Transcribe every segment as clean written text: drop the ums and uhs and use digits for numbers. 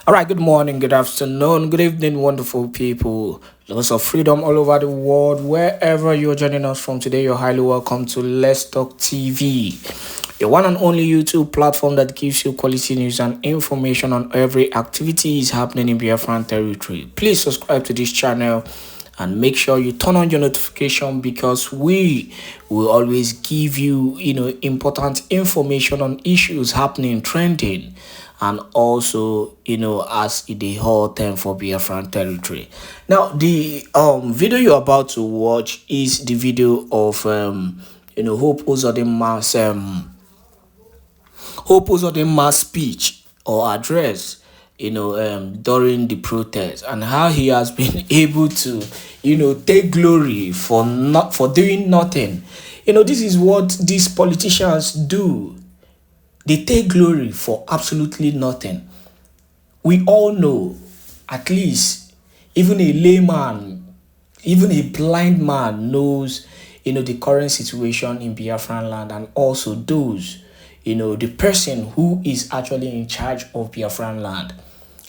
All right, good morning, good afternoon, good evening, wonderful people. Lots of freedom all over the world. Wherever you're joining us from today, you're highly welcome to Let's Talk TV, the one and only YouTube platform that gives you quality news and information on every activity is happening in Biafran territory. Please subscribe to this channel and make sure you turn on your notification because we will always give you important information on issues happening trending and also as the whole time for Biafran territory. Now the video you're about to watch is the video of Hope Uzodinma's speech or address during the protest, and how he has been able to take glory for not for doing nothing. This is what these politicians do. They take glory for absolutely nothing. We all know, at least, even a layman, even a blind man knows, the current situation in Biafran land, and also those, the person who is actually in charge of Biafran land.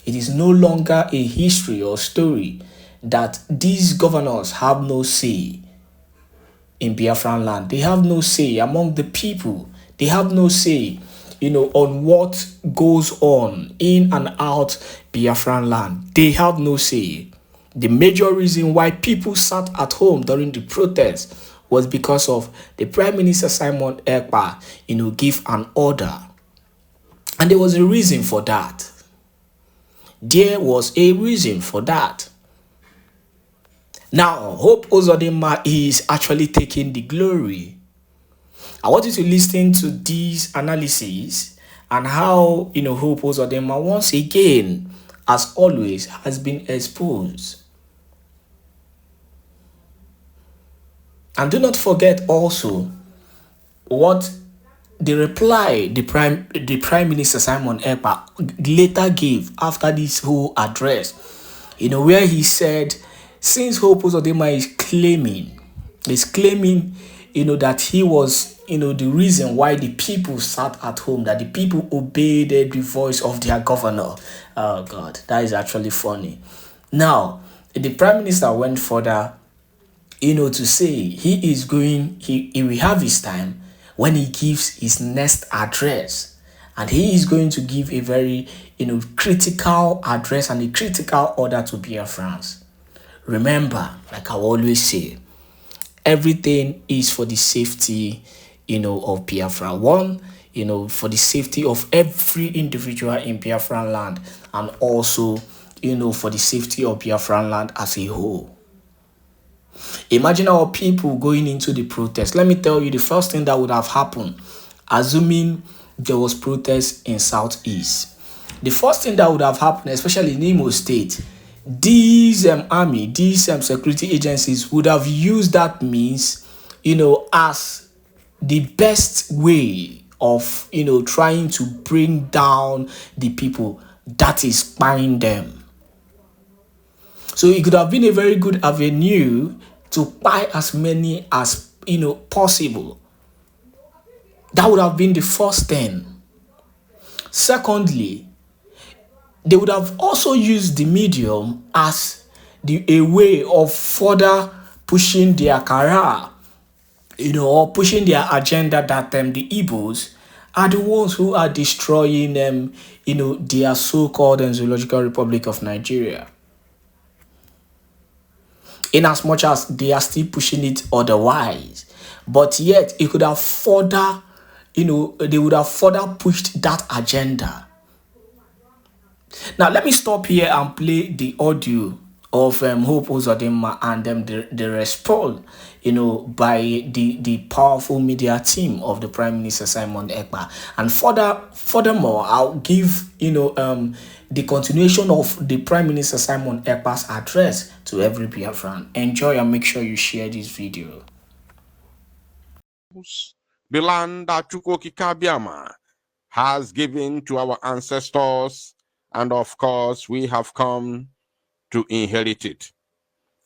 It is no longer a history or story that these governors have no say in Biafran land. They have no say among the people. They have no say, on what goes on in and out Biafran land. They have no say. The major reason why people sat at home during the protest was because of the Prime Minister Simon Èkpá, give an order. And there was a reason for that. There was a reason for that. Now, Hope Uzodinma is actually taking the glory. I want you to listen to these analyses and how, Hope Uzodinma once again, as always, has been exposed. And do not forget also what the reply the Prime Minister Simon Èkpá later gave after this whole address, where he said, since Hope Uzodinma is claiming, that he was, the reason why the people sat at home, that the people obeyed the voice of their governor. Oh God, that is actually funny. Now, the Prime Minister went further, to say he will have his time when he gives his next address, and he is going to give a very critical address and a critical order to Biafrans. Remember, like I always say, everything is for the safety of Biafra. One, for the safety of every individual in Biafran land, and also for the safety of Biafran land as a whole. Imagine our people going into the protest. Let me tell you, the first thing that would have happened, assuming there was protest in Southeast, the first thing that would have happened, especially in Imo State, these army, these security agencies would have used that means, as the best way of, trying to bring down the people that is spying them. So it could have been a very good avenue to buy as many as possible. That would have been the first thing. Secondly, they would have also used the medium as a way of further pushing their career, or pushing their agenda that the Igbos are the ones who are destroying their so-called Zoological Republic of Nigeria. In as much as they are still pushing it otherwise. But yet, it could have further, they would have further pushed that agenda. Now, let me stop here and play the audio of Hope Uzodinma and the response, by the powerful media team of the Prime Minister Simon Èkpá. And furthermore, I'll give, the continuation of the Prime Minister Simon Ekpa's address to every Biafran. Enjoy and make sure you share this video. The land that Chukwokikabiama has given to our ancestors, and of course, we have come to inherit it.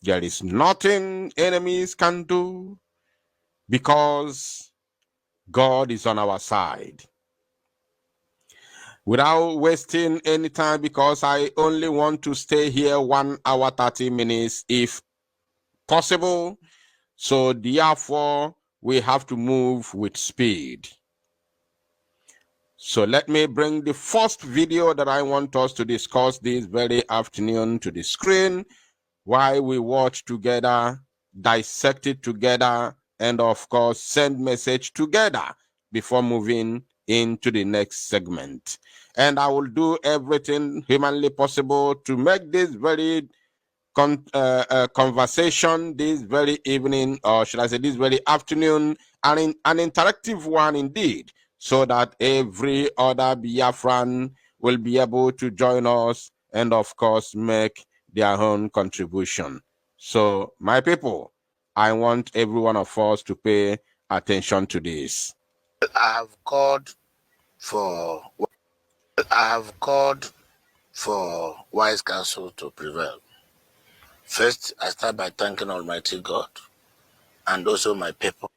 There is nothing enemies can do because God is on our side. without wasting any time, because I only want to stay here 1 hour 30 minutes if possible. So therefore, we have to move with speed. So let me bring the first video that I want us to discuss this very afternoon to the screen, while we watch together, dissect it together, and of course, send message together before moving into the next segment. And I will do everything humanly possible to make this very conversation this very evening, or should I say this very afternoon, an interactive one indeed, so that every other Biafran will be able to join us and of course make their own contribution. So my people, I want every one of us to pay attention to this. I have called for wise counsel to prevail. First, I start by thanking Almighty God and also my people.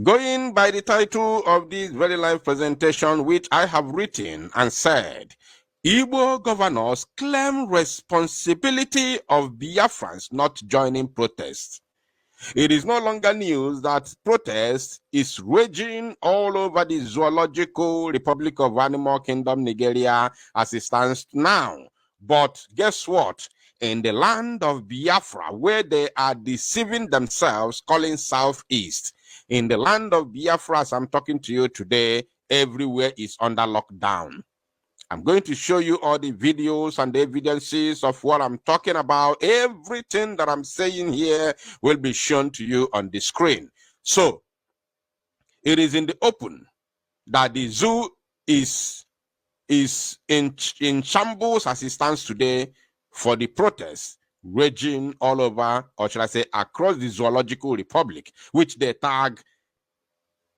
Going by the title of this very live presentation, which I have written and said, Igbo governors claim responsibility of Biafrans not joining protests. It is no longer news that protest is raging all over the Zoological Republic of Animal Kingdom, Nigeria, as it stands now. But guess what? In the land of Biafra, where they are deceiving themselves, calling Southeast, in the land of Biafra, as I'm talking to you today, everywhere is under lockdown. I'm going to show you all the videos and the evidences of what I'm talking about. Everything that I'm saying here will be shown to you on the screen. So, it is in the open that the zoo is in shambles as it stands today for the protests raging all over, or should I say across the Zoological Republic, which they tag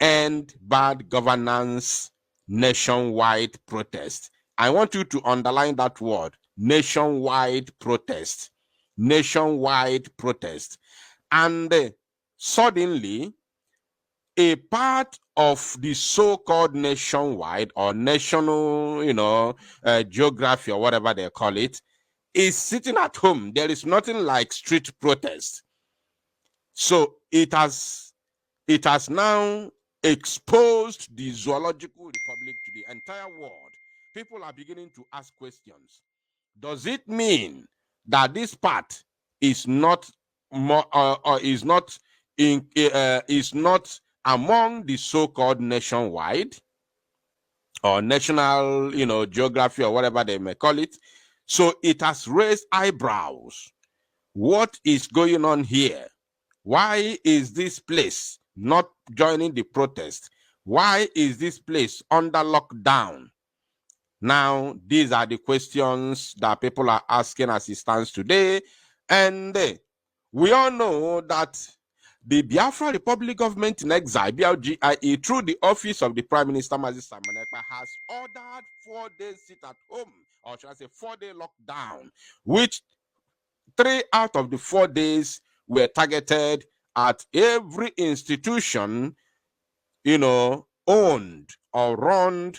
End Bad Governance Nationwide Protest. I want you to underline that word, nationwide protest. Nationwide protest. And suddenly, a part of the so-called nationwide or national, geography or whatever they call it, is sitting at home. There is nothing like street protest. So it has now exposed the Zoological Republic to the entire world. People are beginning to ask questions. Does it mean that this part is not more, is not among the so-called nationwide or national, geography or whatever they may call it? So it has raised eyebrows. What is going on here? Why is this place not joining the protest? Why is this place under lockdown? Now, these are the questions that people are asking as it stands today. And we all know that the Biafra Republic Government in Exile, BLGIE, through the office of the Prime Minister, Mazi Simon Èkpá, has ordered 4 days sit at home, or should I say 4-day lockdown, which 3 out of the 4 days were targeted at every institution, owned or run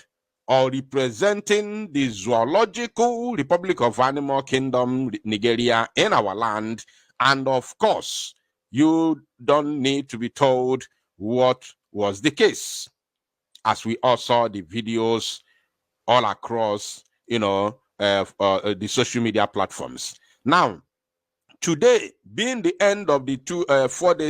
or representing the Zoological Republic of Animal Kingdom, Nigeria, in our land. And of course, you don't need to be told what was the case, as we all saw the videos all across, the social media platforms. Now, today being the end of the 4-day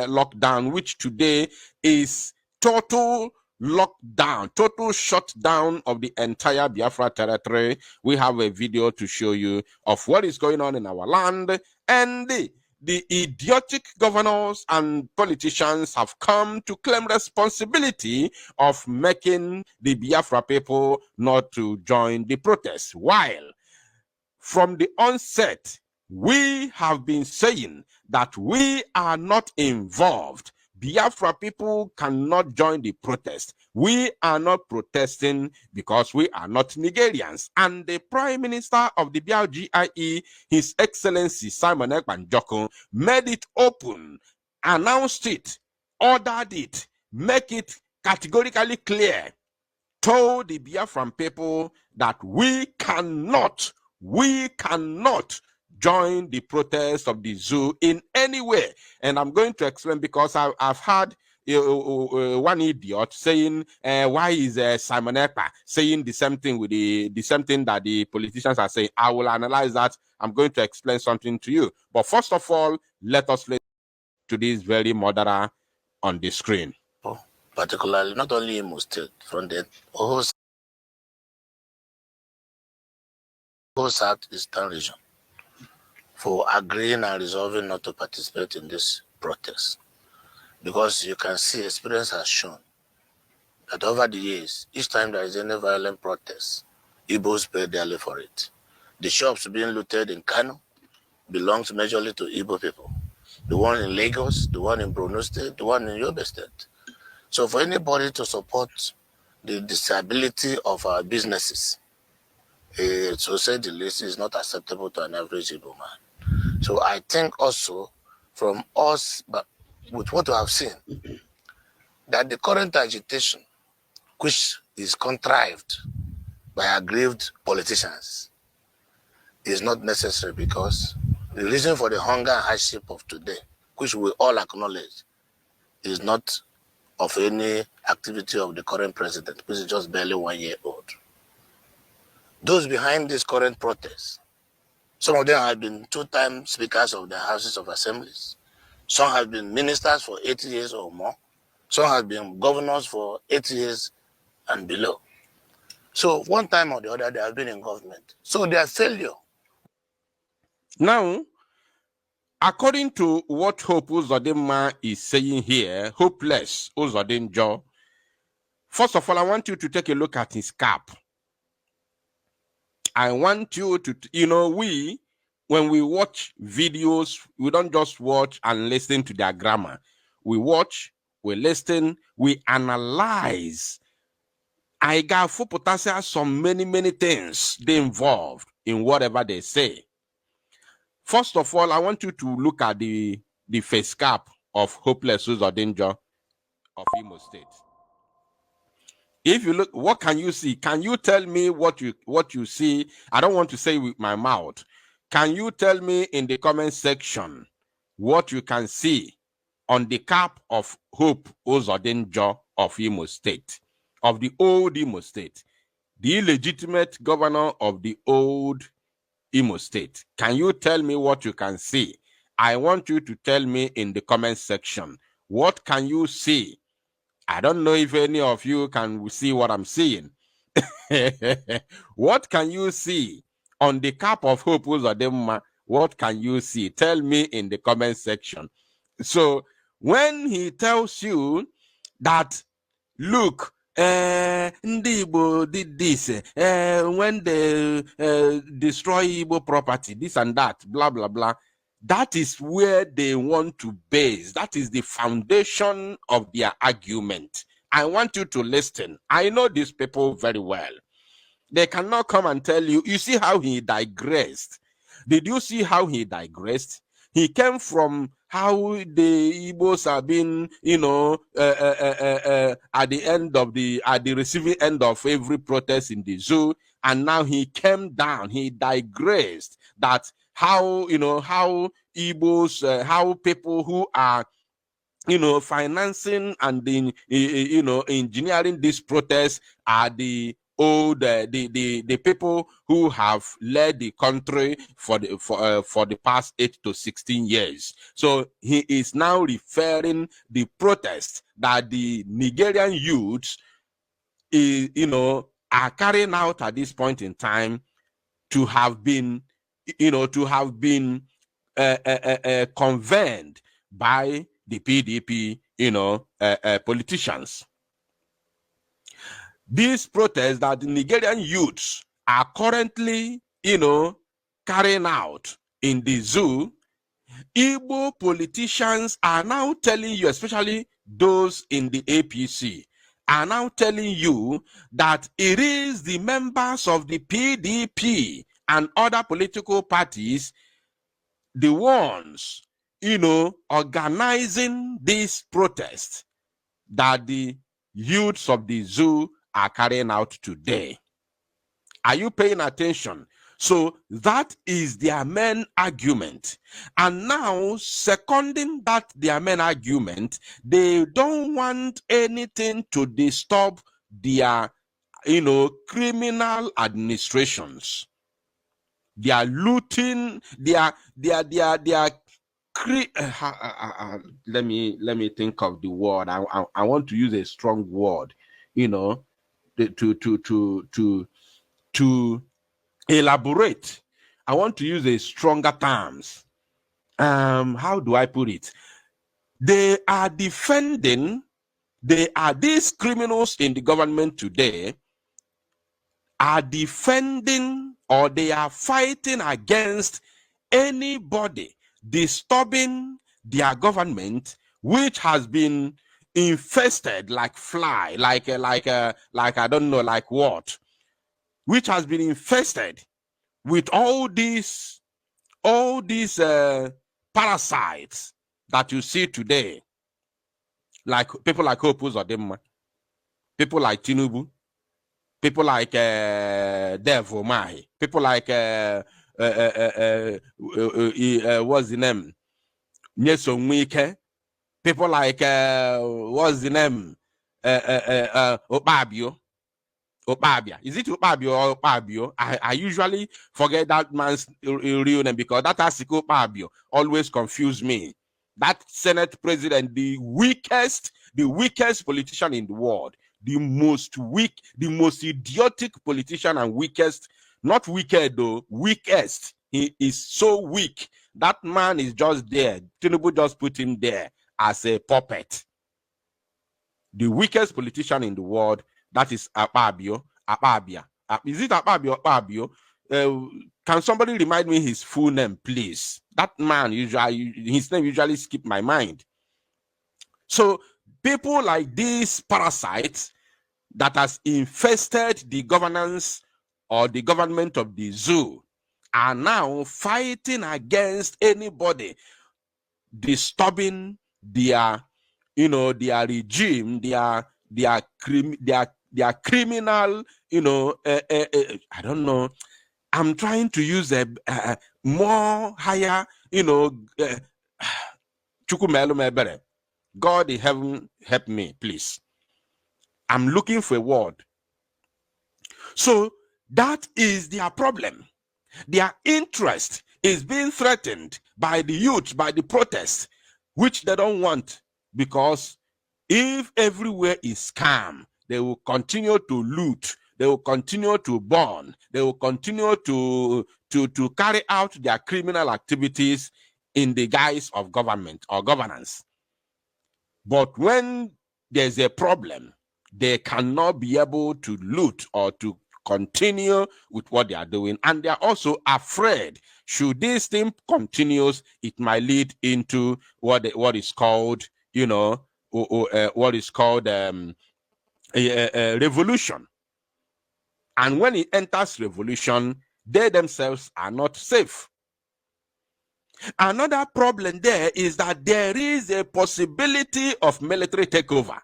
lockdown, which today is total lockdown, total shutdown of the entire Biafra territory, we have a video to show you of what is going on in our land. And the idiotic governors and politicians have come to claim responsibility of making the Biafra people not to join the protest, while from the onset, we have been saying that we are not involved. Biafra people cannot join the protest. We are not protesting because we are not Nigerians. And the Prime Minister of the BLGIE, His Excellency Simon Ekpa, made it open, announced it, ordered it, make it categorically clear told the Biafran people that we cannot join the protest of the zoo in any way. And I'm going to explain, because I've had one idiot saying, why is Simon Èkpá saying the same thing with the same thing that the politicians are saying? I will analyze that. I'm going to explain something to you. But first of all, let us listen to this very murderer on the screen. Particularly, not only Imo State, from the whole Southeastern region, for agreeing and resolving not to participate in this protest. Because you can see, experience has shown that over the years, each time there is any violent protest, Igbos pay dearly for it. The shops being looted in Kano belongs majorly to Igbo people. The one in Lagos, the one in Borno State, the one in Yobe State. So for anybody to support the disability of our businesses, to say the least, is not acceptable to an average Igbo man. So I think also from us, but with what we have seen, that the current agitation, which is contrived by aggrieved politicians, is not necessary, because the reason for the hunger and hardship of today, which we all acknowledge, is not of any activity of the current president, which is just barely 1 year old. Those behind this current protest, some of them have been two-time speakers of the Houses of Assemblies. Some have been ministers for 8 years or more. Some have been governors for 8 years and below. So one time or the other, they have been in government. So their failure. Now, according to what Hope Uzodinma is saying here, hopeless Uzodinma, first of all, I want you to take a look at his cap. I want you to, when we watch videos, we don't just watch and listen to their grammar. We watch, we listen, we analyze. I got full potassium, some many things they involved in whatever they say. First of all, I want you to look at the face cap of hopeless Uzodinma of Imo State. If you look, what can you see? Can you tell me what you see? I don't want to say with my mouth. Can you tell me in the comment section what you can see on the cap of Hope Uzodinma of Imo State, of the old Imo State, the illegitimate governor of the old Imo State? Can you tell me what you can see? I want you to tell me in the comment section. What can you see? I don't know if any of you can see what I'm seeing. What can you see on the cap of Hope Uzodinma? What can you see? Tell me in the comment section. So when he tells you that, look, Ndi Igbo did this, when they destroy Igbo property, this and that, blah, blah, blah. That is where they want to base. That is the foundation of their argument. I want you to listen. I know these people very well. They cannot come and tell you, you see how he digressed. Did you see how he digressed? He came from how the Igbos have been, at the receiving end of every protest in the zoo. And now he came down, he digressed that how Igbos, how people who are, financing and engineering this protest are the old the people who have led the country for the past 8 to 16 years. So he is now referring the protest that the Nigerian youths are carrying out at this point in time to have been convened by the PDP politicians. These protests that the Nigerian youths are currently carrying out in the zoo, Igbo politicians are now telling you, especially those in the APC, are now telling you that it is the members of the PDP and other political parties, the ones, organizing this protest, that the youths of the zoo are carrying out today. Are you paying attention? So that is their main argument. And now, seconding that their main argument, they don't want anything to disturb their, criminal administrations. They are looting, let me think of the word. I want to use a strong word, to elaborate. I want to use a stronger terms. How do I put it? They are defending, these criminals in the government today are defending, or they are fighting against anybody disturbing their government, which has been infested like fly, like I don't know, like what, which has been infested with all these parasites that you see today, like people like Uzodinma, people like Tinubu, people like Devo Mahi, people like what's the name? Nyesom Wike, people like what's the name? Okpabio. Is it Okpabio or Okpabio? I usually forget that man's real name because that Asiko Okpabio always confuse me. That Senate president, the weakest politician in the world, the most weak, the most idiotic politician and weakest, not wicked though, weakest. He is so weak. That man is just there. Tinubu just put him there as a puppet. The weakest politician in the world, that is Akpabio. Is it Akpabio? Can somebody remind me his full name, please? That man his name usually skip my mind. So people like these parasites that has infested the governance or the government of the zoo are now fighting against anybody disturbing their regime, their criminal, I don't know. I'm trying to use a more higher, God in heaven, help me, please. I'm looking for a word. So that is their problem. Their interest is being threatened by the youth, by the protests, which they don't want, because if everywhere is calm, they will continue to loot, they will continue to burn, they will continue to carry out their criminal activities in the guise of government or governance. But when there's a problem, they cannot be able to loot or to continue with what they are doing, and they are also afraid, should this thing continues, it might lead into what is called, what is called a revolution. And when it enters revolution, they themselves are not safe. Another problem there is that there is a possibility of military takeover.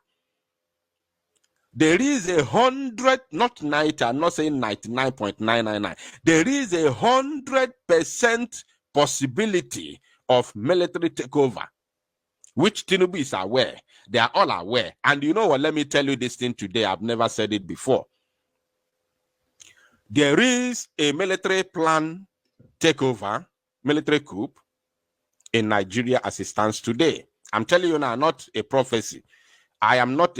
There is 100, not 90, I'm not saying 99.999. There is 100% possibility of military takeover, which Tinubu is aware. They are all aware. And you know what? Let me tell you this thing today. I've never said it before. There is a military plan takeover, military coup in Nigeria as it stands today. I'm telling you now, not a prophecy. I am not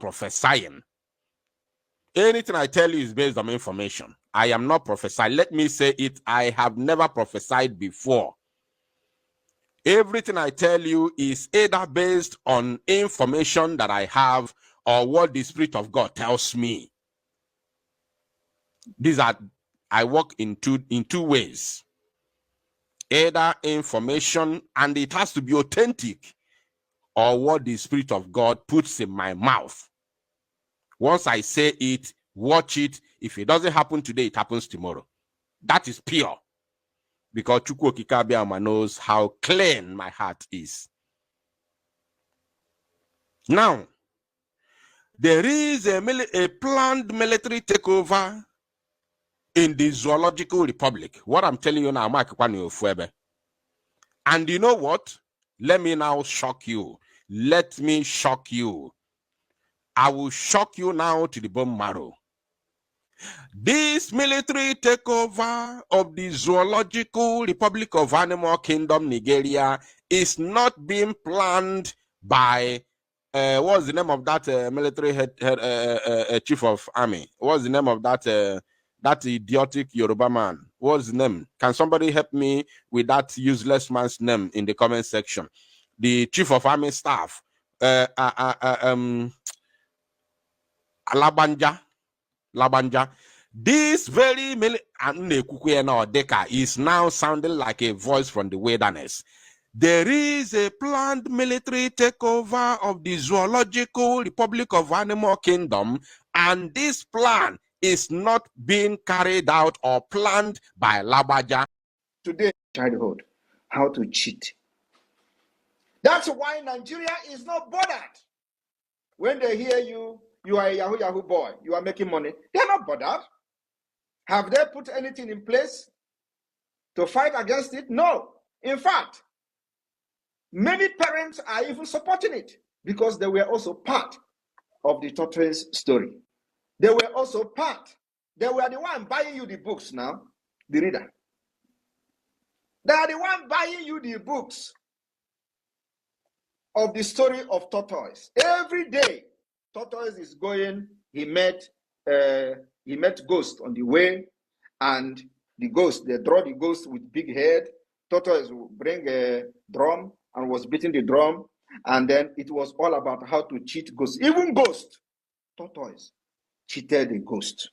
prophesying. Anything I tell you is based on information. I am not prophesying. Let me say it. I have never prophesied before. Everything I tell you is either based on information that I have or what the Spirit of God tells me. I work in two ways. Either information, and it has to be authentic, or what the Spirit of God puts in my mouth. Once I say it, watch it. If it doesn't happen today, it happens tomorrow. That is pure. Because Chukwu Okike Abiama knows how clean my heart is. Now, There is a planned military takeover in the Zoological Republic. What I'm telling you now, Mike Kwani Ofuebe. And you know what? Let me now shock you. Let me shock you. I will shock you now to the bone marrow. This military takeover of the Zoological Republic of Animal Kingdom, Nigeria, is not being planned by, what's the name of that military head, chief of army? What's the name of that idiotic Yoruba man? What's the name? Can somebody help me with that useless man's name in the comment section? The chief of army staff, Labanja. This very Deka is now sounding like a voice from the wilderness. There is a planned military takeover of the Zoological Republic of Animal Kingdom, and this plan is not being carried out or planned by Labaja. Today, childhood, how to cheat. That's why Nigeria is not bothered. When they hear you are a Yahoo boy, you are making money, they're not bothered. Have they put anything in place to fight against it? No. In fact, many parents are even supporting it because they were also part of the tortoise story. They were also part. They were the one buying you the books now, the reader. They are the one buying you the books of the story of tortoise. Every day, tortoise is going. He met ghost on the way, and the ghost, they draw the ghost with big head. Tortoise will bring a drum and was beating the drum, and then it was all about how to cheat ghosts. Even ghost, tortoise cheated the ghost,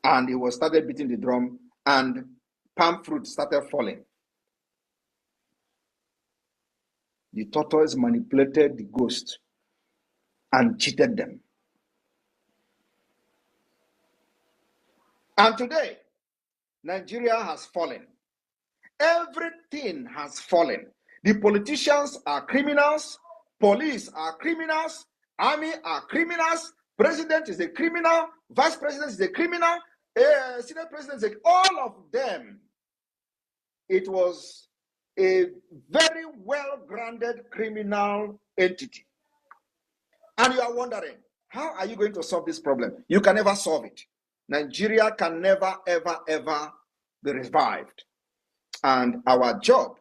and he was started beating the drum, and palm fruit started falling. The tortoise manipulated the ghost and cheated them. And today, Nigeria has fallen. Everything has fallen. The politicians are criminals, police are criminals, army are criminals, president is a criminal, vice president is a criminal, senate president is all of them. It was a very well-grounded criminal entity. And you are wondering, how are you going to solve this problem? You can never solve it. Nigeria can never, ever, ever be revived. And our job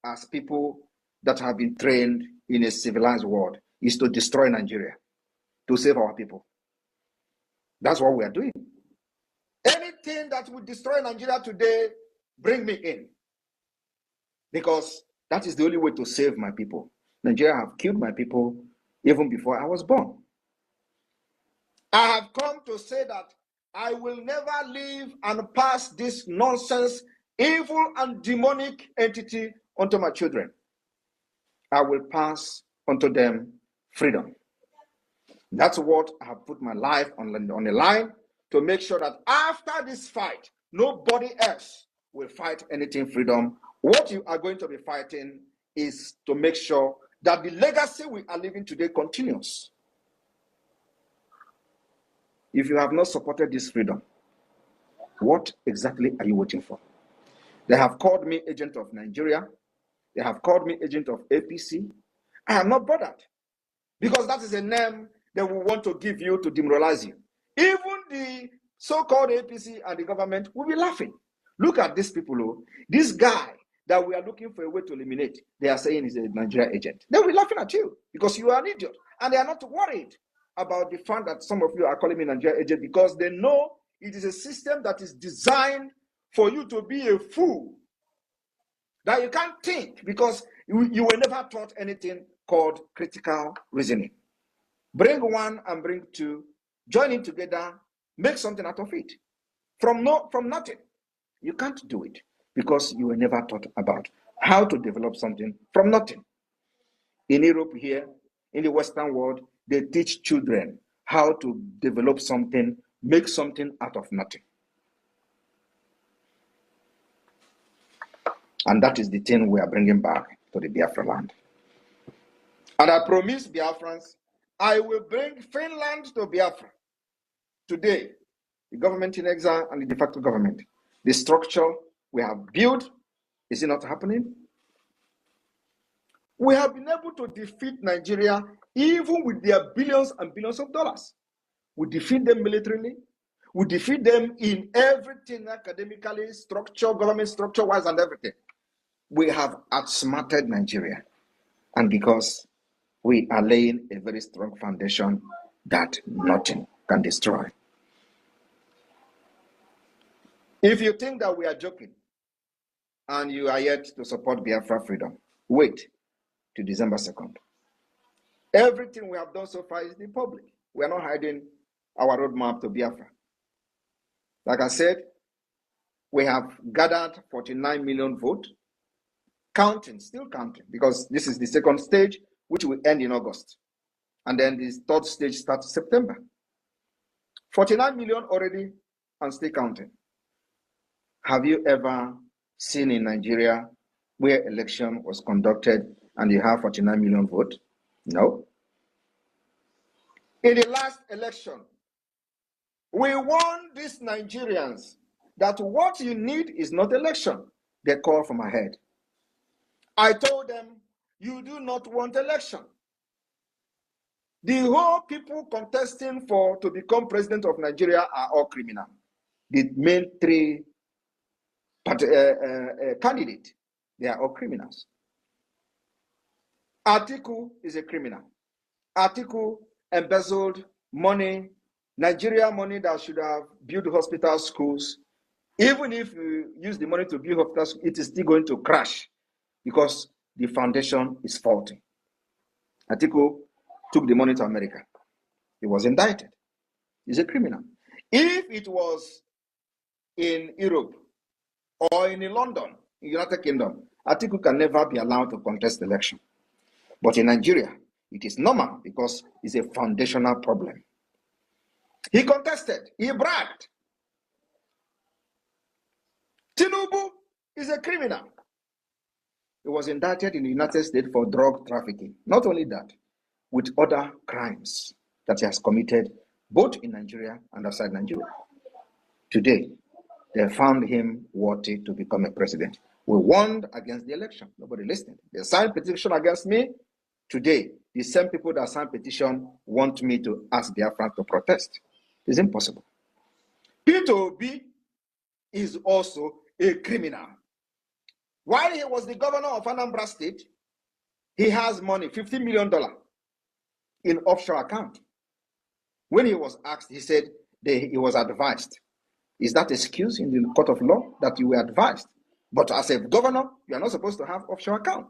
as people that have been trained in a civilized world is to destroy Nigeria, to save our people. That's what we are doing. Anything that would destroy Nigeria today, bring me in. Because that is the only way to save my people. Nigeria have killed my people even before I was born. I have come to say that I will never leave and pass this nonsense, evil and demonic entity onto my children. I will pass onto them freedom. That's what I have put my life on the line to make sure that after this fight, nobody else will fight anything freedom. What you are going to be fighting is to make sure that the legacy we are living today continues. If you have not supported this freedom, what exactly are you waiting for? They have called me agent of Nigeria. They have called me agent of APC. I am not bothered because that is a name they will want to give you to demoralize you. Even the so-called APC and the government will be laughing. Look at these people. This guy that we are looking for a way to eliminate, they are saying is a Nigeria agent. They will be laughing at you because you are an idiot. And they are not worried about the fact that some of you are calling me Nigeria agent because they know it is a system that is designed for you to be a fool, that you can't think because you were never taught anything called critical reasoning. Bring one and bring two, join it together, make something out of it. From nothing. You can't do it because you were never taught about how to develop something from nothing. In Europe here, in the Western world, they teach children how to develop something, make something out of nothing. And that is the thing we are bringing back to the Biafra land. And I promise Biafrans, I will bring Finland to Biafra. Today, the government in exile and the de facto government, the structure we have built, is it not happening? We have been able to defeat Nigeria even with their billions and billions of dollars. We defeat them militarily. We defeat them in everything academically, structure, government structure-wise, and everything. We have outsmarted Nigeria. And because we are laying a very strong foundation that nothing can destroy. If you think that we are joking and you are yet to support Biafra freedom, wait to December 2nd. Everything we have done so far is in public. We are not hiding our roadmap to Biafra. Like I said, we have gathered 49 million votes, counting, still counting, because this is the second stage, which will end in August. And then the third stage starts September. 49 million already and still counting. Have you ever seen in Nigeria where election was conducted and you have 49 million votes? No. In the last election, we warned these Nigerians that what you need is not election. They call from ahead. I told them, you do not want election. The whole people contesting to become president of Nigeria are all criminal. The main three candidates, they are all criminals. Atiku is a criminal. Atiku embezzled money, Nigeria money that should have built hospital schools. Even if you use the money to build hospitals, it is still going to crash because the foundation is faulty. Atiku took the money to America. He was indicted. He's a criminal. If it was in Europe or in London, in the United Kingdom, Atiku can never be allowed to contest the election. But in Nigeria, it is normal because it's a foundational problem. He contested. He bragged. Tinubu is a criminal. He was indicted in the United States for drug trafficking. Not only that, with other crimes that he has committed both in Nigeria and outside Nigeria. Today, they found him worthy to become a president. We warned against the election. Nobody listened. They signed petition against me. Today, the same people that signed petition want me to ask Biafran to protest. It's impossible. Peter Obi is also a criminal. While he was the governor of Anambra State, he has money, $50 million in offshore account. When he was asked, he said he was advised. Is that excuse in the court of law that you were advised? But as a governor, you are not supposed to have offshore account.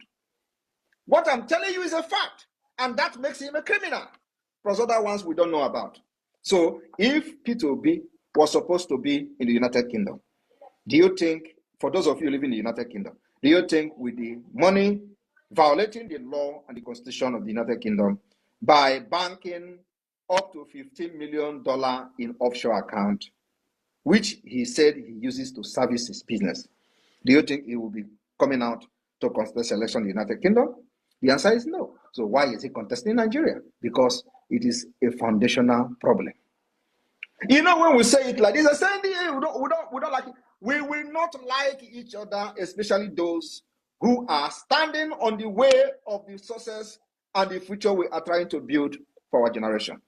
What I'm telling you is a fact, and that makes him a criminal. Plus other ones we don't know about. So if Peter Obi was supposed to be in the United Kingdom, do you think, for those of you living in the United Kingdom, do you think with the money violating the law and the constitution of the United Kingdom by banking up to $15 million in offshore account, which he said he uses to service his business, do you think he will be coming out to contest election in the United Kingdom? The answer is no. So why is he contesting Nigeria? Because it is a foundational problem. You know, when we say it like this, I say, we don't like it. We will not like each other, especially those who are standing on the way of the success and the future we are trying to build for our generation.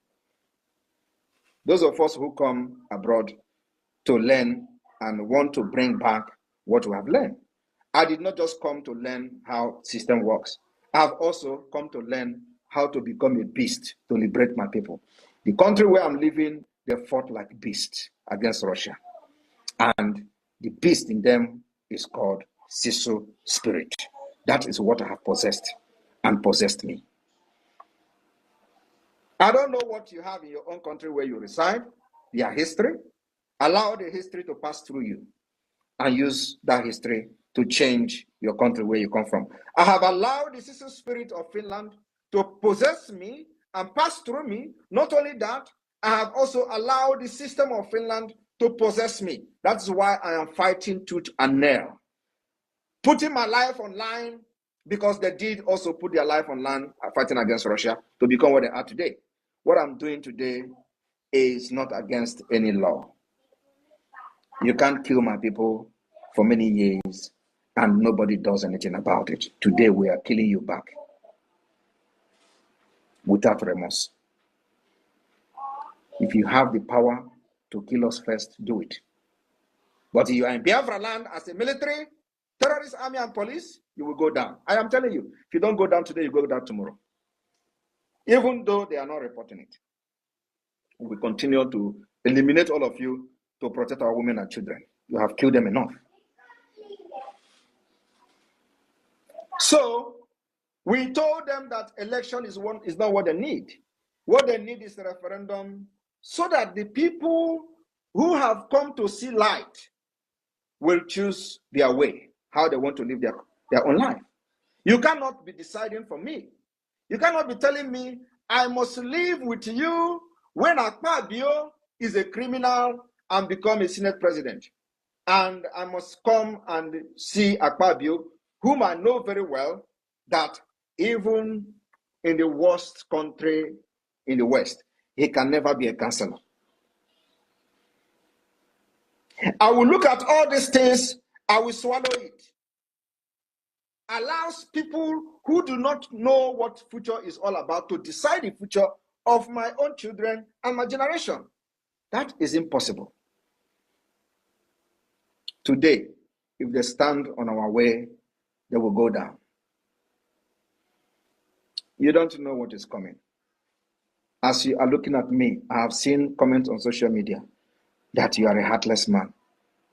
Those of us who come abroad to learn and want to bring back what we have learned. I did not just come to learn how system works. I've also come to learn how to become a beast to liberate my people. The country where I'm living, they fought like beasts against Russia. And the beast in them is called Sisu spirit. That is what I have possessed and possessed me. I don't know what you have in your own country where you reside, their history. Allow the history to pass through you and use that history to change your country where you come from. I have allowed the Sisu spirit of Finland to possess me and pass through me. Not only that, I have also allowed the system of Finland to possess me. That's why I am fighting tooth and nail. Putting my life online because they did also put their life online fighting against Russia to become what they are today. what I'm doing today is not against any law. You can't kill my people for many years and nobody does anything about it. Today we are killing you back without remorse. If you have the power to kill us first, do it. But if you are in Biafra land as a military, terrorist army and police, you will go down. I am telling you, if you don't go down today, you go down tomorrow. Even though they are not reporting it. We continue to eliminate all of you to protect our women and children. You have killed them enough. So we told them that election is not what they need. What they need is a referendum so that the people who have come to see light will choose their way, how they want to live their own life. You cannot be deciding for me. You cannot be telling me I must live with you when Èkpá is a criminal and become a Senate president. And I must come and see Èkpá, whom I know very well, that even in the worst country in the West, he can never be a councillor. I will look at all these things, I will swallow it. Allows people who do not know what future is all about to decide the future of my own children and my generation. That is impossible. Today, if they stand on our way, they will go down. You don't know what is coming. As you are looking at me, I have seen comments on social media that you are a heartless man.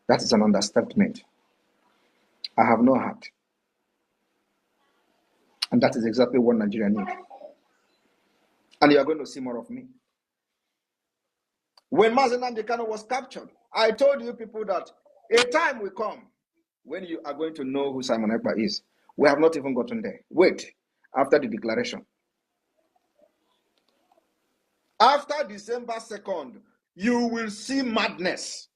That is an understatement. I have no heart. And that is exactly what Nigeria needs. And you are going to see more of me. When Mazen Nnamdi Kanu was captured, I told you people that a time will come when you are going to know who Simon Ekpa is. We have not even gotten there. Wait, after the declaration. After December 2nd, you will see madness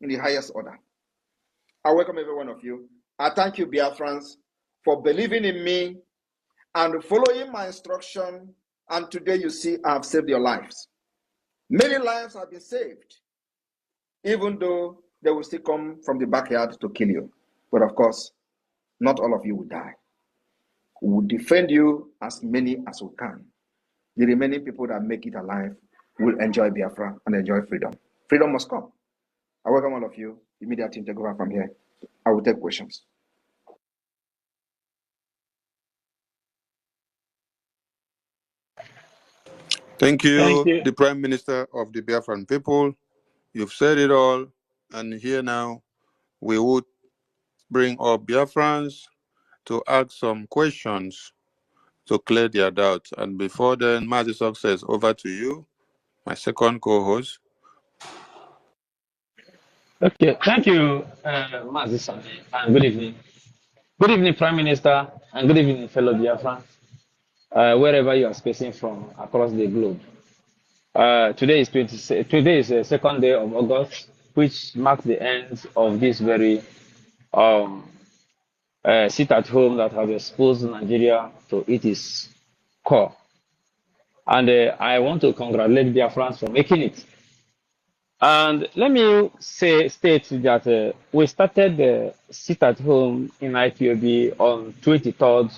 in the highest order. I welcome every one of you. I thank you, Biafrans, for believing in me and following my instruction. And today you see I have saved your lives. Many lives have been saved, even though they will still come from the backyard to kill you. But of course, not all of you will die. We will defend you as many as we can. The remaining people that make it alive will enjoy Biafra and enjoy freedom. Freedom must come. I welcome all of you. The media team take over from here. I will take questions. Thank you, Thank you. the Prime Minister of the Biafran people. You've said it all. And here now, we would bring up Biafrans to ask some questions to clear their doubts. And before then, Mazi Success, over to you, my second co-host. Okay, thank you, Mazi Sami, and good evening. Good evening, Prime Minister, and good evening, fellow Biafran, wherever you are spacing from across the globe. Today is the second day of August, which marks the end of this very sit-at-home that has exposed Nigeria to its core. And I want to congratulate Biafrans for making it. And let me state that we started the sit-at-home in IPOB on 23rd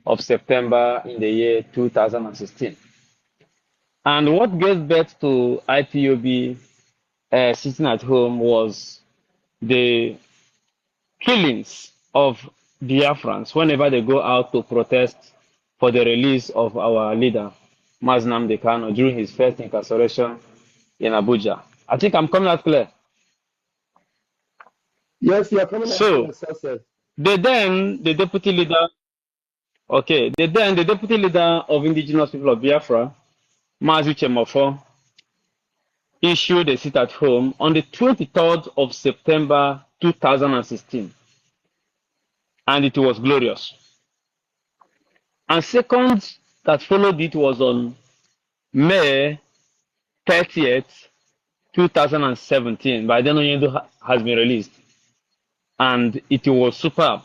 of September in the year 2016. And what gave birth to IPOB sitting at home was the killings of Biafrans whenever they go out to protest for the release of our leader, Mazi Nnamdi Kanu, during his first incarceration in Abuja. I think I'm coming out clear. Yes, you are coming So, out success. the deputy leader of indigenous people of Biafra, Mazi Chemofo, issued a sit-at-home on the 23rd of September 2016. And it was glorious. And second that followed it was on May 30th, 2017. By then, Onyedo has been released. And it was superb.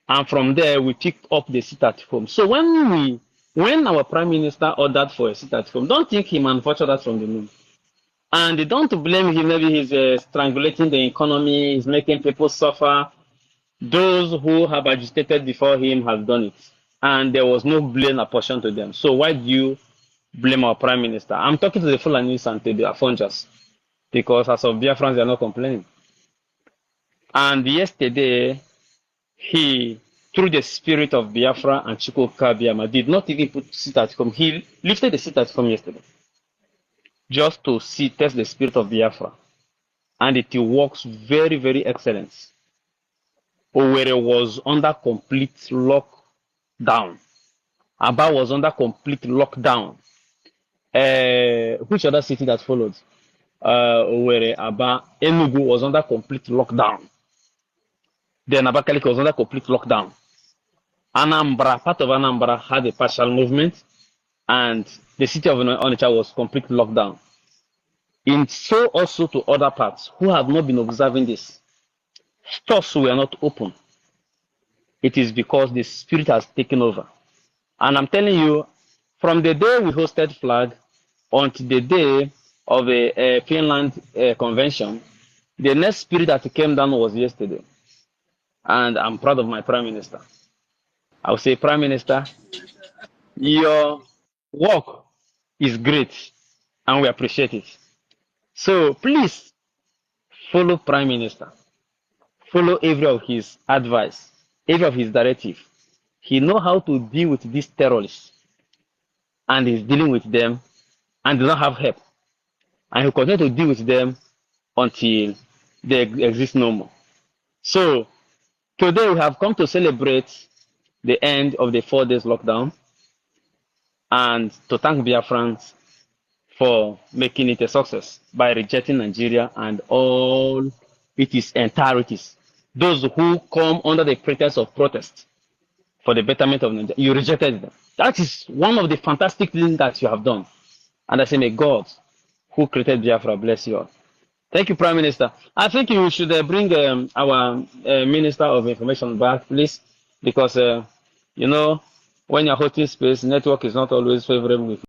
And from there, we picked up the sit-at-home. So when when our prime minister ordered for a sit at home, don't think he manufactured that from the moon. And don't blame him. Maybe he's strangulating the economy, he's making people suffer. Those who have agitated before him have done it. And there was no blame apportioned to them. So why do you blame our prime minister? I'm talking to the Fulanis and to the Afonjas. Because as of Biafrans, they are not complaining. And yesterday, he, through the spirit of Biafra and Chukwu Kabiama, did not even put sit at home. He lifted the sit at home yesterday. Just to see, test the spirit of Biafra. And it works very, very excellent. Owerri was under complete lockdown. Aba was under complete lockdown. Which other city that followed? Owerri, Aba, Enugu was under complete lockdown. Then Abakaliki was under complete lockdown. Anambra, part of Anambra had a partial movement, and the city of Onitsha was complete lockdown. In so also to other parts who have not been observing this. Stores were not open. It is because the spirit has taken over. And I'm telling you, from the day we hosted flag until the day of a Finland convention, the next spirit that came down was yesterday. And I'm proud of my prime minister. I would say, Prime Minister, your work is great and we appreciate it. So please follow Prime Minister. Follow every of his advice, every of his directive. He knows how to deal with these terrorists, and he's dealing with them, and they don't have help. And he'll continue to deal with them until they exist no more. So today we have come to celebrate the end of the 4 days lockdown and to thank Biafrans for making it a success by rejecting Nigeria and all its entireties. Those who come under the pretext of protest for the betterment of Nigeria, you rejected them. That is one of the fantastic things that you have done. And I say, may God, who created Biafra, bless you all. Thank you, Prime Minister. I think you should bring our Minister of Information back, please, because, you know, when you're hosting space, network is not always favorable with